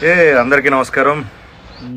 అందరికీ నమస్కారం.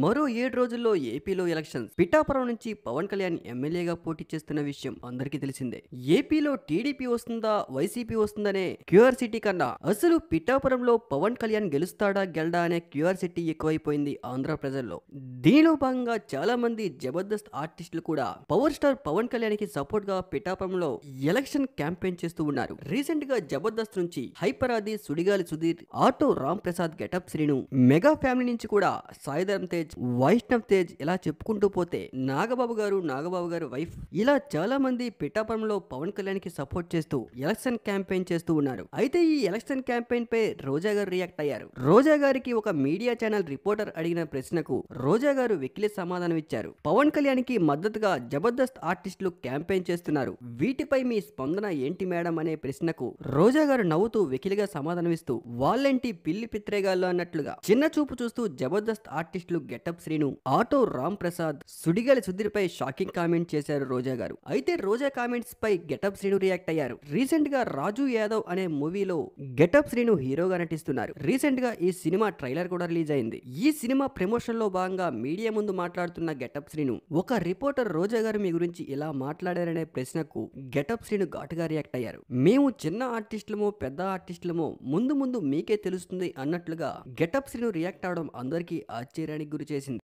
మరో 7 రోజుల్లో ఏపీలో ఎలక్షన్స్. పిఠాపురం నుంచి పవన్ కళ్యాణ్ ఎమ్మెల్యేగా పోటీ చేస్తున్న విషయం అందరికీ తెలిసిందే. ఏపీలో టీడీపీ వస్తుందా, వైసీపీ వస్తుందనే క్యూఆర్సిటీ కన్నా అసలు పిఠాపురంలో పవన్ కళ్యాణ్ గెలుస్తాడా గెలడా అనే క్యూఆర్సిటీ ఎక్కువైపోయింది ఆంధ్ర ప్రజల్లో. దీనిలో భాగంగా చాలా మంది జబర్దస్త్ ఆర్టిస్టులు కూడా పవర్ స్టార్ పవన్ కళ్యాణ్ కి సపోర్ట్ గా పిఠాపురంలో ఎలక్షన్ క్యాంపెయిన్ చేస్తూ ఉన్నారు. రీసెంట్ గా జబర్దస్త్ నుంచి hyper Aadi, Sudigali Sudheer, auto Ram Prasad, getup Srinu, mega family నుంచి కూడా సాయిధరం తేజ్, వైష్ణవ్ తేజ్, ఇలా చెప్పుకుంటూ పోతే నాగబాబు గారు వైఫ్, ఇలా చాలా మంది పిఠాపురంలో పవన్ కళ్యాణ్ కి సపోర్ట్ చేస్తూ ఎలక్షన్ క్యాంపెయిన్ చేస్తూ ఉన్నారు. అయితే ఈ ఎలక్షన్ క్యాంపెయిన్ పై రోజా గారు రియాక్ట్ అయ్యారు. రోజా గారికి ఒక మీడియా ఛానల్ రిపోర్టర్ అడిగిన ప్రశ్నకు రోజా గారు వెకిలి సమాధానం ఇచ్చారు. పవన్ కళ్యాణ్ కి మద్దతుగా జబర్దస్త్ ఆర్టిస్టులు క్యాంపెయిన్ చేస్తున్నారు, వీటిపై మీ స్పందన ఏంటి మేడం అనే ప్రశ్నకు రోజా గారు నవ్వుతూ వెకిలిగా సమాధానమిస్తూ వాళ్ళేంటి పిల్లి పిత్రేగాళ్ళు అన్నట్లుగా చిన్న చూపు చూస్తూ జబర్దస్త్ ఆర్టిస్టులు గెటప్ శ్రీను, ఆటో రామ్ ప్రసాద్, సుడిగాలి సుధీర్ పై షాకింగ్ కామెంట్ చేశారు రోజా గారు. అయితే రోజా కామెంట్స్ పై గెటప్ శ్రీను రియాక్ట్ అయ్యారు. రీసెంట్ గా రాజు యాదవ్ అనే మూవీలో గెటప్ శ్రీను హీరోగా నటిస్తున్నారు. రీసెంట్ గా ఈ సినిమా ట్రైలర్ కూడా రిలీజ్ అయింది. ఈ సినిమా ప్రమోషన్ లో భాగంగా మీడియా ముందు మాట్లాడుతున్న గెటప్ శ్రీను, ఒక రిపోర్టర్ రోజా గారు మీ గురించి ఇలా మాట్లాడారనే ప్రశ్నకు గెటప్ శ్రీను ఘాటుగా రియాక్ట్ అయ్యారు. మేము చిన్న ఆర్టిస్టులమో పెద్ద ఆర్టిస్టులమో ముందు మీకే తెలుస్తుంది అన్నట్లుగా గెటప్ శ్రీను రియాక్ట్ అవడం అందరికీ ఆశ్చర్యానికి గురి చేసింది.